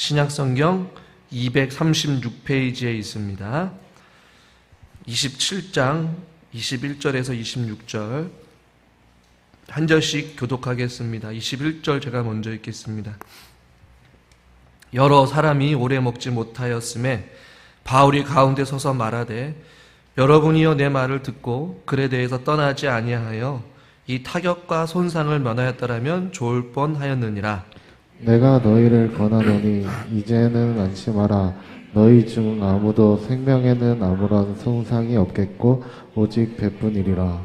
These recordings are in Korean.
신약성경 236페이지에 있습니다. 27장 21절에서 26절 한 절씩 교독하겠습니다. 21절 제가 먼저 읽겠습니다. 여러 사람이 오래 먹지 못하였음에 바울이 가운데 서서 말하되 여러분이여 내 말을 듣고 글에 대해서 떠나지 아니하여 이 타격과 손상을 면하였더라면 좋을 뻔하였느니라. 내가 너희를 권하노니 이제는 안심하라. 너희 중 아무도 생명에는 아무런 손상이 없겠고 오직 배뿐이리라.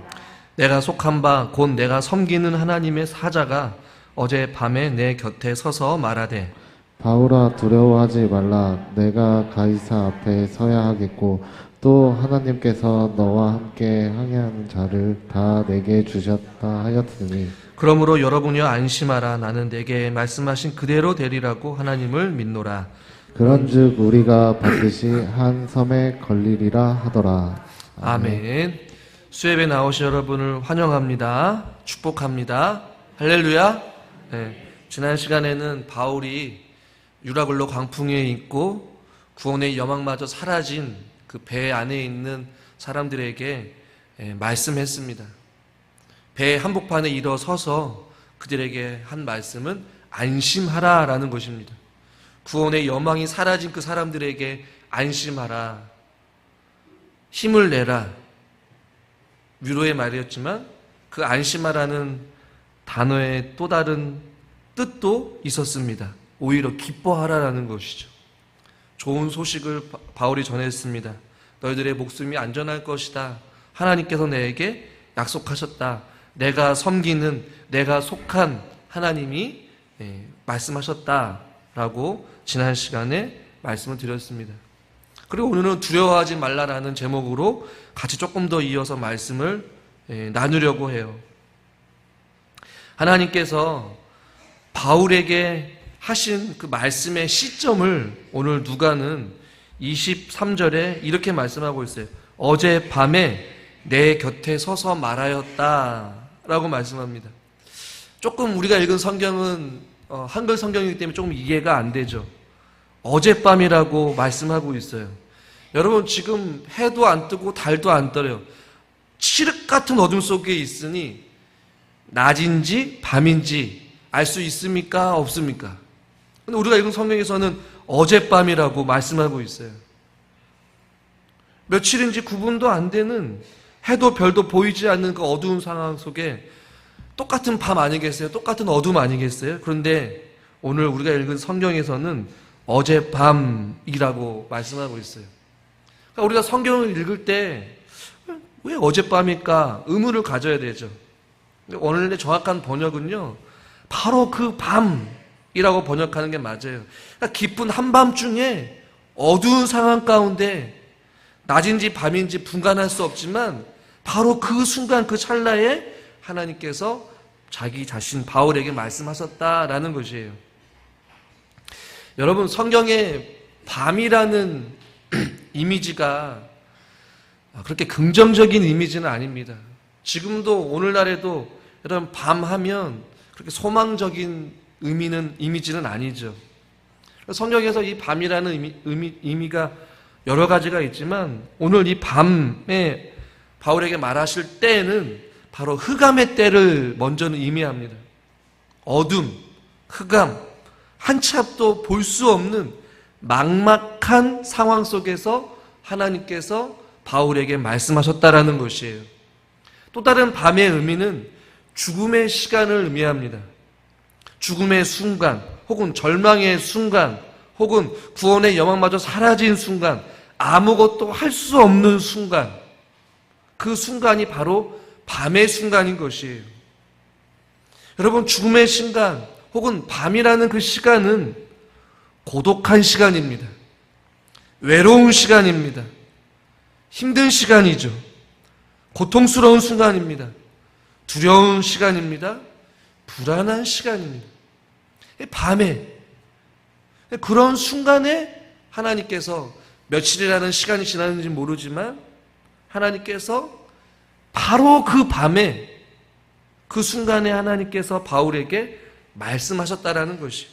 내가 속한 바 곧 내가 섬기는 하나님의 사자가 어제 밤에 내 곁에 서서 말하되 바울아 두려워하지 말라. 내가 가이사 앞에 서야 하겠고 또 하나님께서 너와 함께 항해하는 자를 다 내게 주셨다 하였으니 그러므로 여러분이여 안심하라. 나는 내게 말씀하신 그대로 되리라고 하나님을 믿노라. 그런즉 우리가 반드시 한 섬에 걸리리라 하더라. 아멘. 수협에 나오신 여러분을 환영합니다. 축복합니다. 할렐루야. 네, 지난 시간에는 바울이 유라굴로 강풍에 있고 구원의 여망마저 사라진 그 배 안에 있는 사람들에게 말씀했습니다. 배 한복판에 일어서서 그들에게 한 말씀은 안심하라라는 것입니다. 구원의 여망이 사라진 그 사람들에게 안심하라, 힘을 내라, 위로의 말이었지만 그 안심하라는 단어의 또 다른 뜻도 있었습니다. 오히려 기뻐하라라는 것이죠. 좋은 소식을 바울이 전했습니다. 너희들의 목숨이 안전할 것이다. 하나님께서 내게 약속하셨다. 내가 섬기는, 내가 속한 하나님이 말씀하셨다라고 지난 시간에 말씀을 드렸습니다. 그리고 오늘은 두려워하지 말라라는 제목으로 같이 조금 더 이어서 말씀을 나누려고 해요. 하나님께서 바울에게 하신 그 말씀의 시점을 오늘 누가는 23절에 이렇게 말씀하고 있어요. 어제 밤에 내 곁에 서서 말하였다 라고 말씀합니다. 조금 우리가 읽은 성경은 한글 성경이기 때문에 조금 이해가 안 되죠. 어젯밤이라고 말씀하고 있어요. 여러분 지금 해도 안 뜨고 달도 안 떠요. 칠흑 같은 어둠 속에 있으니 낮인지 밤인지 알 수 있습니까? 없습니까? 근데 우리가 읽은 성경에서는 어젯밤이라고 말씀하고 있어요. 며칠인지 구분도 안 되는 해도 별도 보이지 않는 그 어두운 상황 속에 똑같은 밤 아니겠어요? 똑같은 어둠 아니겠어요? 그런데 오늘 우리가 읽은 성경에서는 어젯밤이라고 말씀하고 있어요. 그러니까 우리가 성경을 읽을 때 왜 어젯밤일까? 의문을 가져야 되죠. 오늘의 정확한 번역은요, 바로 그 밤이라고 번역하는 게 맞아요. 그러니까 깊은 한밤중에 어두운 상황 가운데 낮인지 밤인지 분간할 수 없지만 바로 그 순간 그 찰나에 하나님께서 자기 자신 바울에게 말씀하셨다라는 것이에요. 여러분 성경에 밤이라는 이미지가 그렇게 긍정적인 이미지는 아닙니다. 지금도 오늘날에도 여러분 밤하면 그렇게 소망적인 이미지는 아니죠. 성경에서 이 밤이라는 의미가 여러 가지가 있지만 오늘 이 밤에 바울에게 말하실 때에는 바로 흑암의 때를 먼저는 의미합니다. 어둠, 흑암, 한치 앞도 볼 수 없는 막막한 상황 속에서 하나님께서 바울에게 말씀하셨다라는 것이에요. 또 다른 밤의 의미는 죽음의 시간을 의미합니다. 죽음의 순간, 혹은 절망의 순간, 혹은 구원의 여망마저 사라진 순간, 아무것도 할 수 없는 순간, 그 순간이 바로 밤의 순간인 것이에요. 여러분 죽음의 순간 혹은 밤이라는 그 시간은 고독한 시간입니다. 외로운 시간입니다. 힘든 시간이죠. 고통스러운 순간입니다. 두려운 시간입니다. 불안한 시간입니다. 밤에 그런 순간에 하나님께서 며칠이라는 시간이 지났는지 모르지만 하나님께서 바로 그 밤에 그 순간에 하나님께서 바울에게 말씀하셨다라는 것이.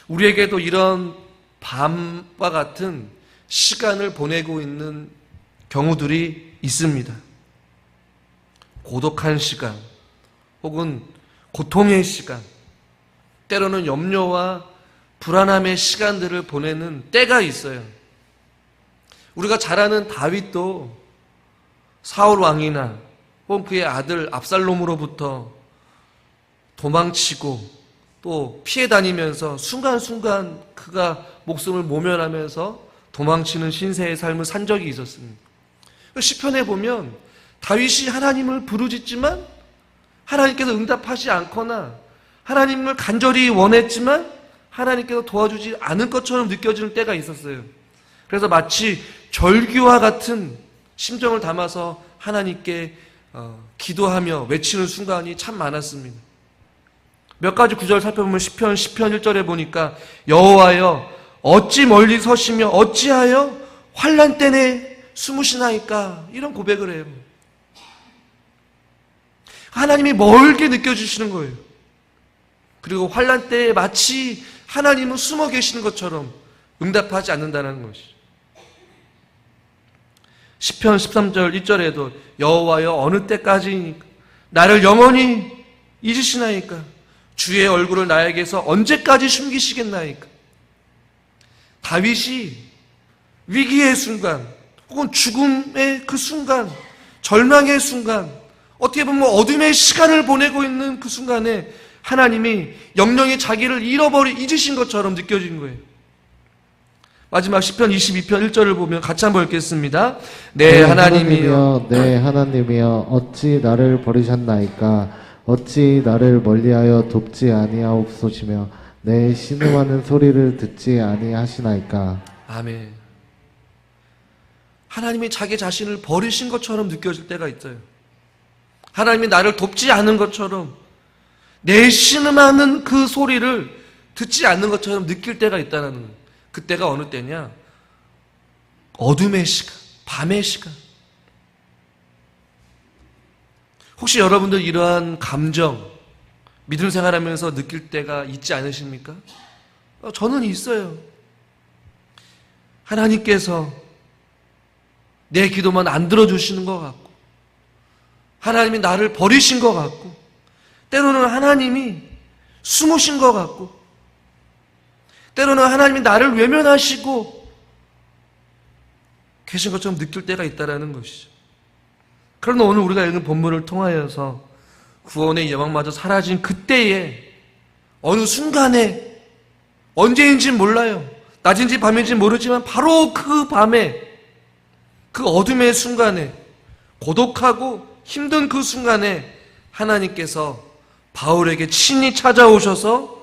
우리에게도 이런 밤과 같은 시간을 보내고 있는 경우들이 있습니다. 고독한 시간, 혹은 고통의 시간, 때로는 염려와 불안함의 시간들을 보내는 때가 있어요. 우리가 잘 아는 다윗도 사울 왕이나 혹은 그의 아들 압살롬으로부터 도망치고 또 피해 다니면서 순간순간 그가 목숨을 모면하면서 도망치는 신세의 삶을 산 적이 있었습니다. 시편에 보면 다윗이 하나님을 부르짖지만 하나님께서 응답하지 않거나 하나님을 간절히 원했지만 하나님께서 도와주지 않은 것처럼 느껴지는 때가 있었어요. 그래서 마치 절규와 같은 심정을 담아서 하나님께 기도하며 외치는 순간이 참 많았습니다. 몇 가지 구절 살펴보면 시편 1절에 보니까 여호와여 어찌 멀리 서시며 어찌하여 환난 때내 숨으시나이까, 이런 고백을 해요. 하나님이 멀게 느껴지시는 거예요. 그리고 환난 때에 마치 하나님은 숨어 계시는 것처럼 응답하지 않는다는 것이죠. 시편 13절 1절에도 여호와여 어느 때까지 나를 영원히 잊으시나이까, 주의 얼굴을 나에게서 언제까지 숨기시겠나이까. 다윗이 위기의 순간 혹은 죽음의 그 순간, 절망의 순간, 어떻게 보면 어둠의 시간을 보내고 있는 그 순간에 하나님이 영영이 자기를 잊으신 것처럼 느껴지는 거예요. 마지막 시편 22편 1절을 보면 같이 한번 읽겠습니다. 내 하나님이여 내 하나님이여 어찌 나를 버리셨나이까, 어찌 나를 멀리하여 돕지 아니하옵소시며 내 신음하는 소리를 듣지 아니하시나이까. 아멘. 하나님이 자기 자신을 버리신 것처럼 느껴질 때가 있어요. 하나님이 나를 돕지 않은 것처럼, 내 신음하는 그 소리를 듣지 않는 것처럼 느낄 때가 있다는 거예요. 그때가 어느 때냐? 어둠의 시간, 밤의 시간. 혹시 여러분들 이러한 감정, 믿음 생활하면서 느낄 때가 있지 않으십니까? 저는 있어요. 하나님께서 내 기도만 안 들어주시는 것 같고, 하나님이 나를 버리신 것 같고, 때로는 하나님이 숨으신 것 같고, 때로는 하나님이 나를 외면하시고 계신 것처럼 느낄 때가 있다는 것이죠. 그러나 오늘 우리가 읽은 본문을 통하여서 구원의 여망마저 사라진 그때에 어느 순간에, 언제인지 몰라요, 낮인지 밤인지 모르지만 바로 그 밤에, 그 어둠의 순간에, 고독하고 힘든 그 순간에 하나님께서 바울에게 친히 찾아오셔서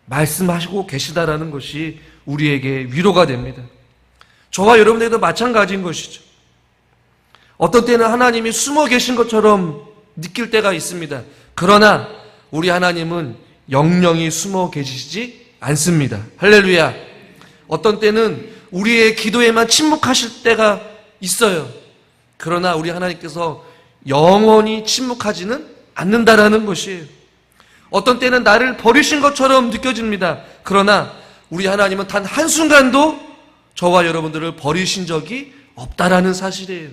말씀하시고 계시다라는 것이 우리에게 위로가 됩니다. 저와 여러분들도 마찬가지인 것이죠. 어떤 때는 하나님이 숨어 계신 것처럼 느낄 때가 있습니다. 그러나 우리 하나님은 영영히 숨어 계시지 않습니다. 할렐루야. 어떤 때는 우리의 기도에만 침묵하실 때가 있어요. 그러나 우리 하나님께서 영원히 침묵하지는 않는다라는 것이에요. 어떤 때는 나를 버리신 것처럼 느껴집니다. 그러나 우리 하나님은 단 한순간도 저와 여러분들을 버리신 적이 없다라는 사실이에요.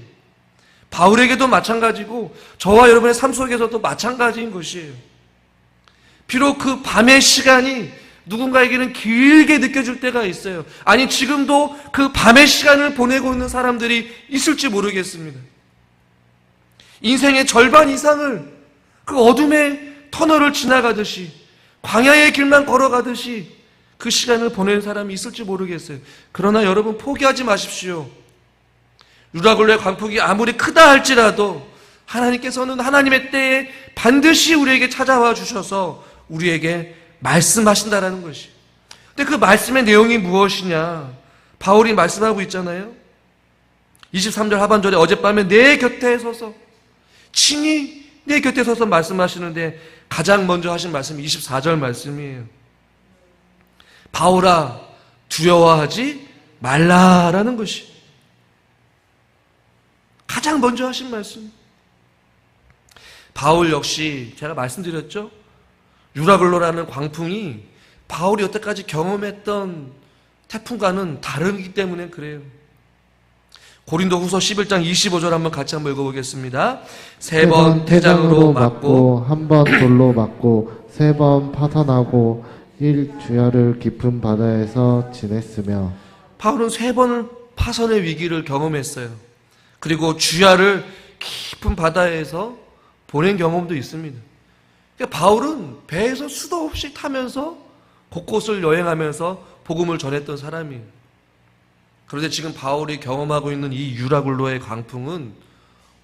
바울에게도 마찬가지고 저와 여러분의 삶 속에서도 마찬가지인 것이에요. 비록 그 밤의 시간이 누군가에게는 길게 느껴질 때가 있어요. 아니, 지금도 그 밤의 시간을 보내고 있는 사람들이 있을지 모르겠습니다. 인생의 절반 이상을 그 어둠의 터널을 지나가듯이, 광야의 길만 걸어가듯이 그 시간을 보내는 사람이 있을지 모르겠어요. 그러나 여러분, 포기하지 마십시오. 유라굴레 광풍이 아무리 크다 할지라도 하나님께서는 하나님의 때에 반드시 우리에게 찾아와 주셔서 우리에게 말씀하신다라는 것이. 근데 그 말씀의 내용이 무엇이냐? 바울이 말씀하고 있잖아요. 23절 하반절에 어젯밤에 내 곁에 서서, 친히 내 곁에 서서 말씀하시는데 가장 먼저 하신 말씀이 24절 말씀이에요. 바울아, 두려워하지 말라라는 것이 가장 먼저 하신 말씀. 바울 역시 제가 말씀드렸죠. 유라굴로라는 광풍이 바울이 여태까지 경험했던 태풍과는 다르기 때문에 그래요. 고린도 후서 11장 25절 한번 같이 한번 읽어보겠습니다. 세 번 태장으로 맞고 한 번 돌로 맞고 3번 파선하고 1주야를 깊은 바다에서 지냈으며. 바울은 3번을 파선의 위기를 경험했어요. 그리고 주야를 깊은 바다에서 보낸 경험도 있습니다. 그러니까 바울은 배에서 수도 없이 타면서 곳곳을 여행하면서 복음을 전했던 사람이에요. 그런데 지금 바울이 경험하고 있는 이 유라굴로의 광풍은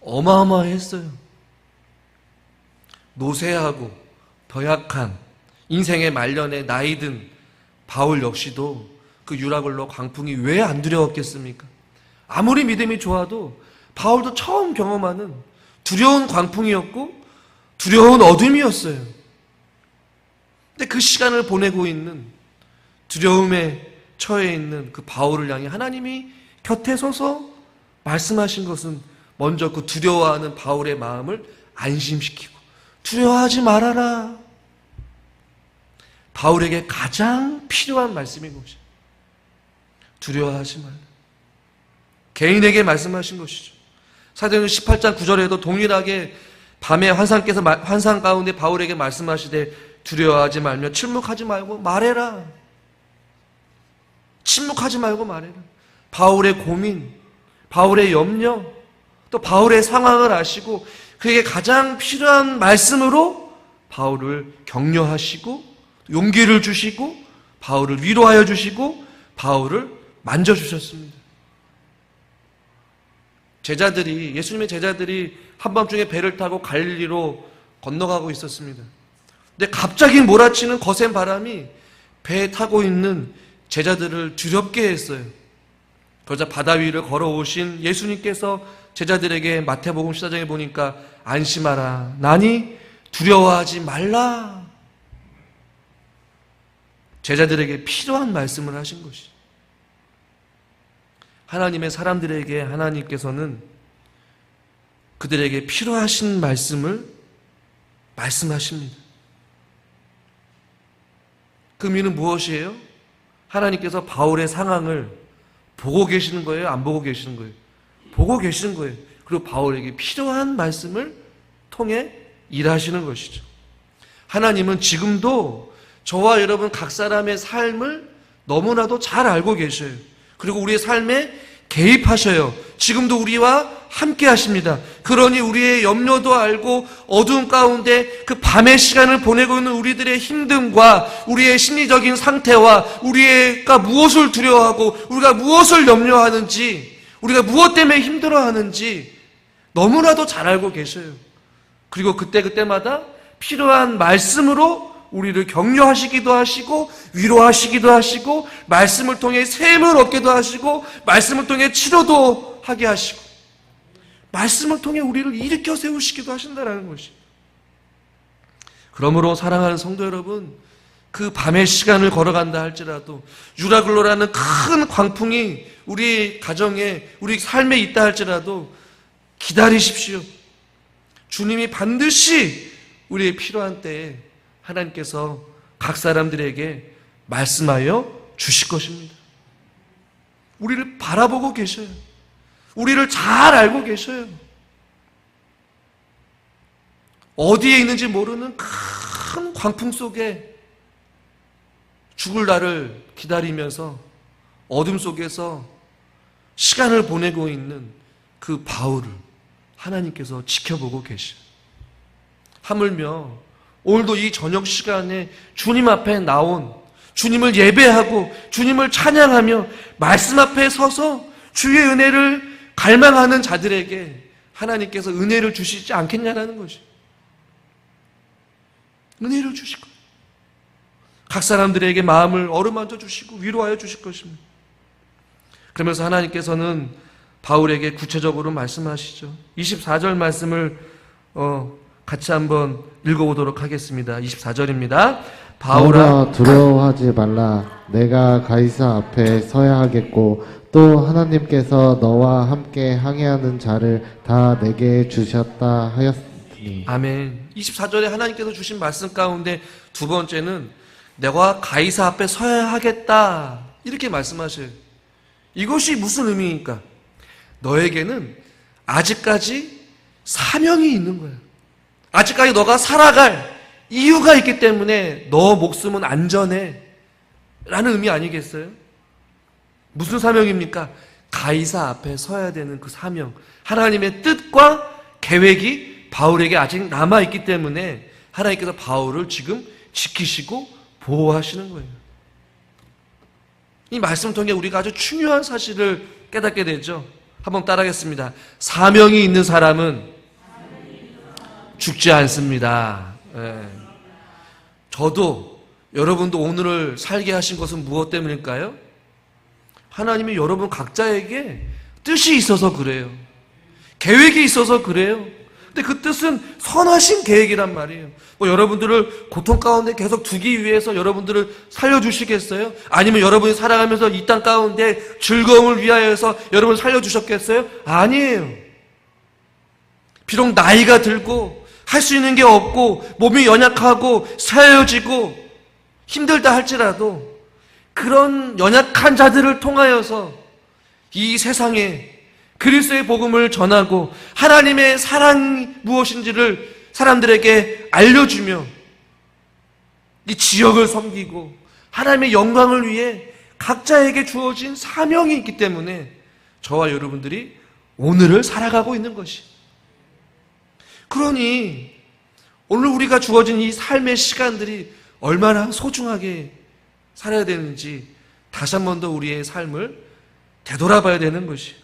어마어마했어요. 노쇠하고 더약한 인생의 말년에 나이든 바울 역시도 그 유라굴로 광풍이 왜 안 두려웠겠습니까? 아무리 믿음이 좋아도 바울도 처음 경험하는 두려운 광풍이었고 두려운 어둠이었어요. 근데 그 시간을 보내고 있는 두려움에 처해 있는 그 바울을 향해 하나님이 곁에 서서 말씀하신 것은 먼저 그 두려워하는 바울의 마음을 안심시키고 두려워하지 말아라. 바울에게 가장 필요한 말씀인 것이죠. 두려워하지 말라. 개인에게 말씀하신 것이죠. 사도행전 18장 9절에도 동일하게 밤에 환상 가운데 바울에게 말씀하시되 두려워하지 말며 침묵하지 말고 말해라. 침묵하지 말고 말해라. 바울의 고민, 바울의 염려, 또 바울의 상황을 아시고 그에게 가장 필요한 말씀으로 바울을 격려하시고 용기를 주시고 바울을 위로하여 주시고 바울을 만져주셨습니다. 예수님의 제자들이 한밤중에 배를 타고 갈릴리로 건너가고 있었습니다. 근데 갑자기 몰아치는 거센 바람이 배에 타고 있는 제자들을 두렵게 했어요. 그러자 바다 위를 걸어오신 예수님께서 제자들에게 마태복음 14장에 보니까 안심하라, 나니 두려워하지 말라. 제자들에게 필요한 말씀을 하신 것이죠. 하나님의 사람들에게 하나님께서는 그들에게 필요하신 말씀을 말씀하십니다. 그 의미는 무엇이에요? 하나님께서 바울의 상황을 보고 계시는 거예요? 안 보고 계시는 거예요? 보고 계시는 거예요. 그리고 바울에게 필요한 말씀을 통해 일하시는 것이죠. 하나님은 지금도 저와 여러분 각 사람의 삶을 너무나도 잘 알고 계셔요. 그리고 우리의 삶에 개입하셔요. 지금도 우리와 함께 하십니다. 그러니 우리의 염려도 알고 어두운 가운데 그 밤의 시간을 보내고 있는 우리들의 힘듦과 우리의 심리적인 상태와 우리가 무엇을 두려워하고 우리가 무엇을 염려하는지 우리가 무엇 때문에 힘들어하는지 너무나도 잘 알고 계셔요. 그리고 그때마다 필요한 말씀으로 우리를 격려하시기도 하시고 위로하시기도 하시고 말씀을 통해 샘을 얻기도 하시고 말씀을 통해 치료도 하게 하시고 말씀을 통해 우리를 일으켜 세우시기도 하신다는 것이. 그러므로 사랑하는 성도 여러분, 그 밤의 시간을 걸어간다 할지라도 유라굴로라는 큰 광풍이 우리 가정에 우리 삶에 있다 할지라도 기다리십시오. 주님이 반드시 우리의 필요한 때에 하나님께서 각 사람들에게 말씀하여 주실 것입니다. 우리를 바라보고 계셔요. 우리를 잘 알고 계셔요. 어디에 있는지 모르는 큰 광풍 속에 죽을 날을 기다리면서 어둠 속에서 시간을 보내고 있는 그 바울을 하나님께서 지켜보고 계셔요. 하물며 오늘도 이 저녁 시간에 주님 앞에 나온 주님을 예배하고 주님을 찬양하며 말씀 앞에 서서 주의 은혜를 갈망하는 자들에게 하나님께서 은혜를 주시지 않겠냐라는 것이. 은혜를 주실 거예요. 각 사람들에게 마음을 어루만져 주시고 위로하여 주실 것입니다. 그러면서 하나님께서는 바울에게 구체적으로 말씀하시죠. 24절 말씀을 같이 한번 읽어보도록 하겠습니다. 24절입니다. 바울아 두려워하지 말라. 내가 가이사 앞에 서야 하겠고 또 하나님께서 너와 함께 항해하는 자를 다 내게 주셨다 하였으니. 아멘. 24절에 하나님께서 주신 말씀 가운데 두 번째는 내가 가이사 앞에 서야 하겠다. 이렇게 말씀하셔요. 이것이 무슨 의미입니까? 너에게는 아직까지 사명이 있는 거야. 아직까지 너가 살아갈 이유가 있기 때문에 너 목숨은 안전해. 라는 의미 아니겠어요? 무슨 사명입니까? 가이사 앞에 서야 되는 그 사명. 하나님의 뜻과 계획이 바울에게 아직 남아있기 때문에 하나님께서 바울을 지금 지키시고 보호하시는 거예요. 이 말씀을 통해 우리가 아주 중요한 사실을 깨닫게 되죠. 한번 따라하겠습니다. 사명이 있는 사람은 죽지 않습니다. 예. 저도 여러분도 오늘을 살게 하신 것은 무엇 때문일까요? 하나님이 여러분 각자에게 뜻이 있어서 그래요. 계획이 있어서 그래요. 근데 그 뜻은 선하신 계획이란 말이에요. 뭐 여러분들을 고통 가운데 계속 두기 위해서 여러분들을 살려주시겠어요? 아니면 여러분이 살아가면서 이 땅 가운데 즐거움을 위하여서 여러분을 살려주셨겠어요? 아니에요. 비록 나이가 들고 할 수 있는 게 없고 몸이 연약하고 사여지고 힘들다 할지라도 그런 연약한 자들을 통하여서 이 세상에 그리스도의 복음을 전하고 하나님의 사랑이 무엇인지를 사람들에게 알려주며 이 지역을 섬기고 하나님의 영광을 위해 각자에게 주어진 사명이 있기 때문에 저와 여러분들이 오늘을 살아가고 있는 것이. 그러니 오늘 우리가 주어진 이 삶의 시간들이 얼마나 소중하게 살아야 되는지 다시 한 번 더 우리의 삶을 되돌아봐야 되는 것이.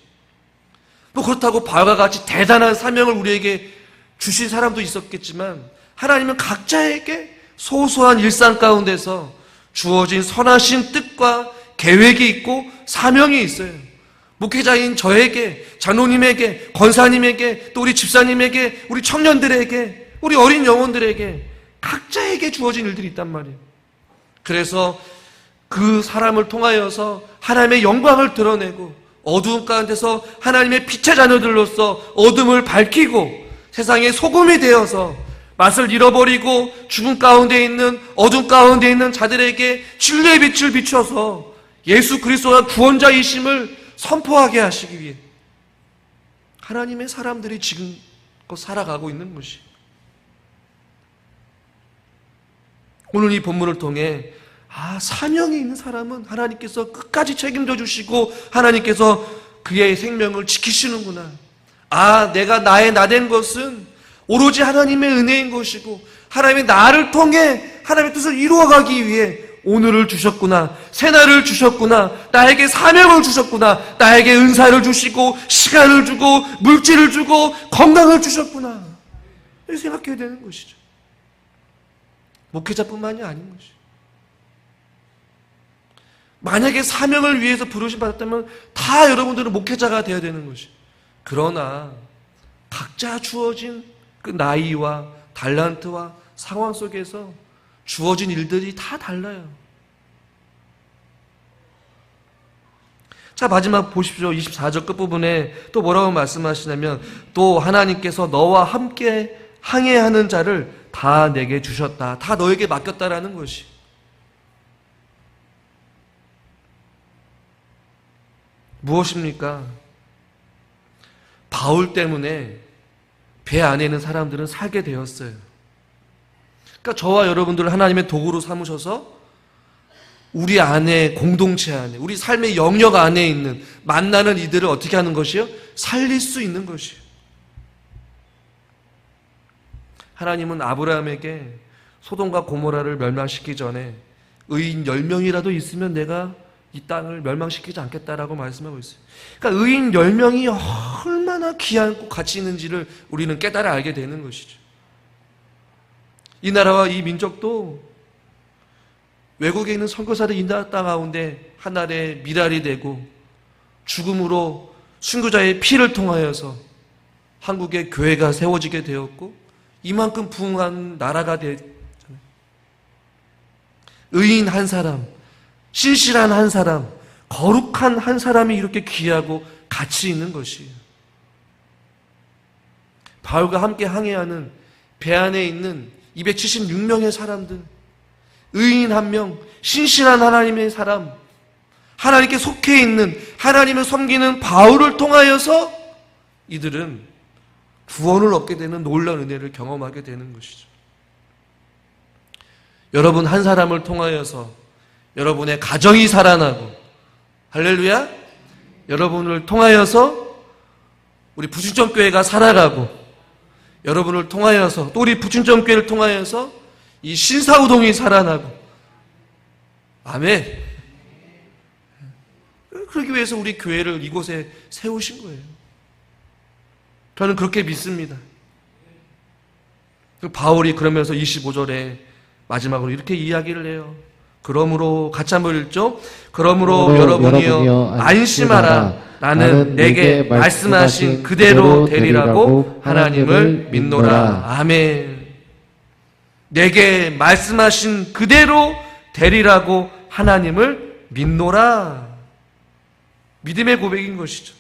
뭐 그렇다고 바울과 같이 대단한 사명을 우리에게 주신 사람도 있었겠지만 하나님은 각자에게 소소한 일상 가운데서 주어진 선하신 뜻과 계획이 있고 사명이 있어요. 목회자인 저에게, 장로님에게, 권사님에게, 또 우리 집사님에게, 우리 청년들에게, 우리 어린 영혼들에게 각자에게 주어진 일들이 있단 말이에요. 그래서 그 사람을 통하여서 하나님의 영광을 드러내고 어두운 가운데서 하나님의 빛의 자녀들로서 어둠을 밝히고 세상의 소금이 되어서 맛을 잃어버리고 죽음 가운데 있는 어둠 가운데 있는 자들에게 진리의 빛을 비춰서 예수 그리스도가 구원자이심을 선포하게 하시기 위해 하나님의 사람들이 지금껏 살아가고 있는 것이. 오늘 이 본문을 통해 사명이 있는 사람은 하나님께서 끝까지 책임져 주시고 하나님께서 그의 생명을 지키시는구나. 내가 나의 나된 것은 오로지 하나님의 은혜인 것이고 하나님의 나를 통해 하나님의 뜻을 이루어가기 위해 오늘을 주셨구나. 새날을 주셨구나. 나에게 사명을 주셨구나. 나에게 은사를 주시고 시간을 주고 물질을 주고 건강을 주셨구나. 이렇게 생각해야 되는 것이죠. 목회자뿐만이 아닌 것이죠. 만약에 사명을 위해서 부르심 받았다면 다 여러분들은 목회자가 되어야 되는 것이. 그러나 각자 주어진 그 나이와 달란트와 상황 속에서 주어진 일들이 다 달라요. 자, 마지막 보십시오. 24절 끝부분에 또 뭐라고 말씀하시냐면 또 하나님께서 너와 함께 항해하는 자를 다 내게 주셨다. 다 너에게 맡겼다라는 것이. 무엇입니까? 바울 때문에 배 안에 있는 사람들은 살게 되었어요. 그러니까 저와 여러분들을 하나님의 도구로 삼으셔서 우리 안에, 공동체 안에, 우리 삶의 영역 안에 있는 만나는 이들을 어떻게 하는 것이요? 살릴 수 있는 것이요. 하나님은 아브라함에게 소돔과 고모라를 멸망시키기 전에 의인 10명이라도 있으면 내가 이 땅을 멸망시키지 않겠다라고 말씀하고 있어요. 그러니까 의인 10명이 얼마나 귀하고 가치 있는지를 우리는 깨달아 알게 되는 것이죠. 이 나라와 이 민족도 외국에 있는 선교사들 이 땅 가운데 하나의 미랄이 되고 죽음으로 순교자의 피를 통하여서 한국의 교회가 세워지게 되었고 이만큼 부흥한 나라가 되었잖아요. 의인 한 사람, 신실한 한 사람, 거룩한 한 사람이 이렇게 귀하고 가치 있는 것이에요. 바울과 함께 항해하는 배 안에 있는 276명의 사람들, 의인 한 명, 신실한 하나님의 사람, 하나님께 속해 있는, 하나님을 섬기는 바울을 통하여서 이들은 구원을 얻게 되는 놀라운 은혜를 경험하게 되는 것이죠. 여러분 한 사람을 통하여서 여러분의 가정이 살아나고, 할렐루야, 여러분을 통하여서 우리 부춘정교회가 살아가고, 여러분을 통하여서 또 우리 부춘정교회를 통하여서 이 신사우동이 살아나고, 아멘. 그러기 위해서 우리 교회를 이곳에 세우신 거예요. 저는 그렇게 믿습니다. 바울이 그러면서 25절에 마지막으로 이렇게 이야기를 해요. 그러므로 같이 한번 읽죠. 그러므로 여러분이여 안심하라. 나는 내게 말씀하신 그대로 되리라고 하나님을 믿노라. 아멘. 내게 말씀하신 그대로 되리라고 하나님을 믿노라. 믿음의 고백인 것이죠.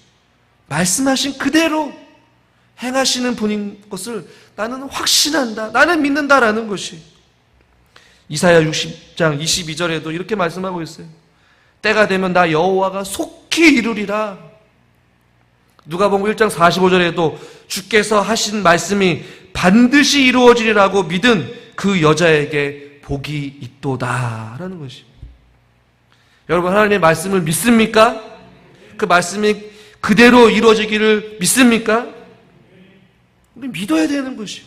말씀하신 그대로 행하시는 분인 것을 나는 확신한다, 나는 믿는다라는 것이. 이사야 60장 22절에도 이렇게 말씀하고 있어요. 때가 되면 나 여호와가 속히 이루리라. 누가복음 1장 45절에도 주께서 하신 말씀이 반드시 이루어지리라고 믿은 그 여자에게 복이 있도다라는 것이. 여러분 하나님의 말씀을 믿습니까? 그 말씀이 그대로 이루어지기를 믿습니까? 우리 믿어야 되는 것이.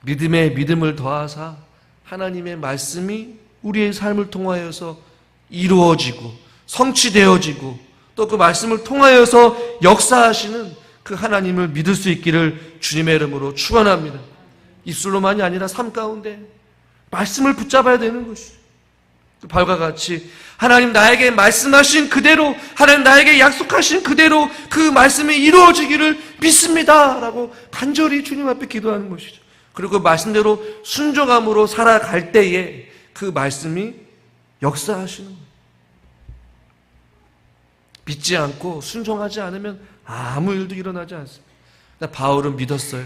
믿음에 믿음을 더하사 하나님의 말씀이 우리의 삶을 통하여서 이루어지고 성취되어지고 또 그 말씀을 통하여서 역사하시는 그 하나님을 믿을 수 있기를 주님의 이름으로 축원합니다. 입술로만이 아니라 삶 가운데 말씀을 붙잡아야 되는 것이. 바울과 같이 하나님 나에게 말씀하신 그대로, 하나님 나에게 약속하신 그대로 그 말씀이 이루어지기를 믿습니다 라고 간절히 주님 앞에 기도하는 것이죠. 그리고 그 말씀대로 순종함으로 살아갈 때에 그 말씀이 역사하시는 거예요. 믿지 않고 순종하지 않으면 아무 일도 일어나지 않습니다. 바울은 믿었어요.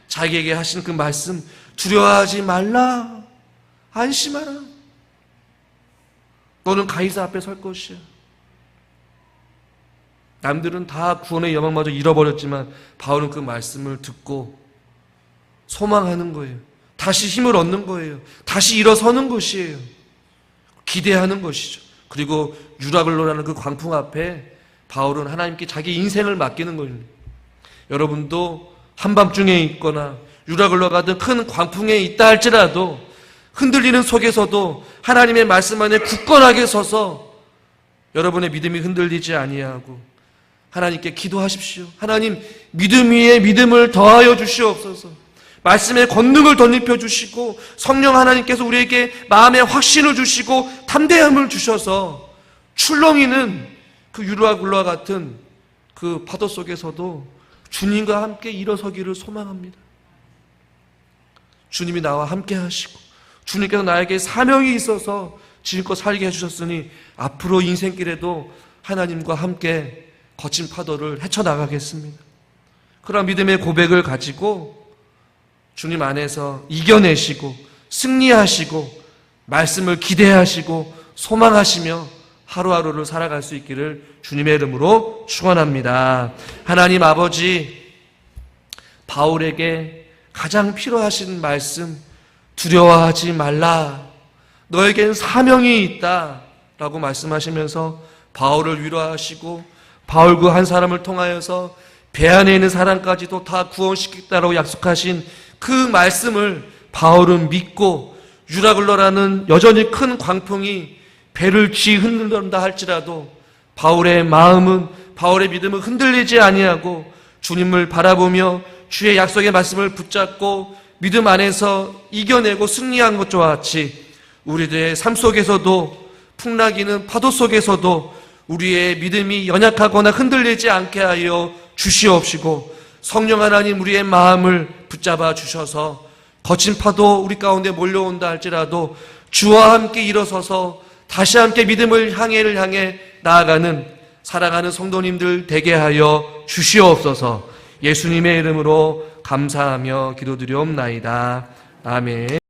자기에게 하신 그 말씀, 두려워하지 말라, 안심하라, 너는 가이사 앞에 설 것이야. 남들은 다 구원의 여망마저 잃어버렸지만 바울은 그 말씀을 듣고 소망하는 거예요. 다시 힘을 얻는 거예요. 다시 일어서는 것이에요. 기대하는 것이죠. 그리고 유라글로라는 그 광풍 앞에 바울은 하나님께 자기 인생을 맡기는 거예요. 여러분도 한밤중에 있거나 유라글로 같은 큰 광풍에 있다 할지라도 흔들리는 속에서도 하나님의 말씀 안에 굳건하게 서서 여러분의 믿음이 흔들리지 아니하고 하나님께 기도하십시오. 하나님, 믿음 위에 믿음을 더하여 주시옵소서. 말씀의 권능을 덧입혀 주시고 성령 하나님께서 우리에게 마음의 확신을 주시고 담대함을 주셔서 출렁이는 그 유라굴로와 같은 그 파도 속에서도 주님과 함께 일어서기를 소망합니다. 주님이 나와 함께 하시고 주님께서 나에게 사명이 있어서 지금껏 살게 해주셨으니 앞으로 인생길에도 하나님과 함께 거친 파도를 헤쳐나가겠습니다. 그런 믿음의 고백을 가지고 주님 안에서 이겨내시고 승리하시고 말씀을 기대하시고 소망하시며 하루하루를 살아갈 수 있기를 주님의 이름으로 축원합니다. 하나님 아버지, 바울에게 가장 필요하신 말씀, 두려워하지 말라, 너에겐 사명이 있다 라고 말씀하시면서 바울을 위로하시고 바울 그 한 사람을 통하여서 배 안에 있는 사람까지도 다 구원시키겠다라고 약속하신 그 말씀을 바울은 믿고 유라글로라는 여전히 큰 광풍이 배를 쥐 흔든다 할지라도 바울의 마음은, 바울의 믿음은 흔들리지 아니하고 주님을 바라보며 주의 약속의 말씀을 붙잡고 믿음 안에서 이겨내고 승리한 것과 같이 우리들의 삶 속에서도 풍랑이는 파도 속에서도 우리의 믿음이 연약하거나 흔들리지 않게 하여 주시옵시고 성령 하나님 우리의 마음을 붙잡아 주셔서 거친 파도 우리 가운데 몰려온다 할지라도 주와 함께 일어서서 다시 함께 믿음을 향해 나아가는 사랑하는 성도님들 되게 하여 주시옵소서. 예수님의 이름으로 감사하며 기도드리옵나이다. 아멘.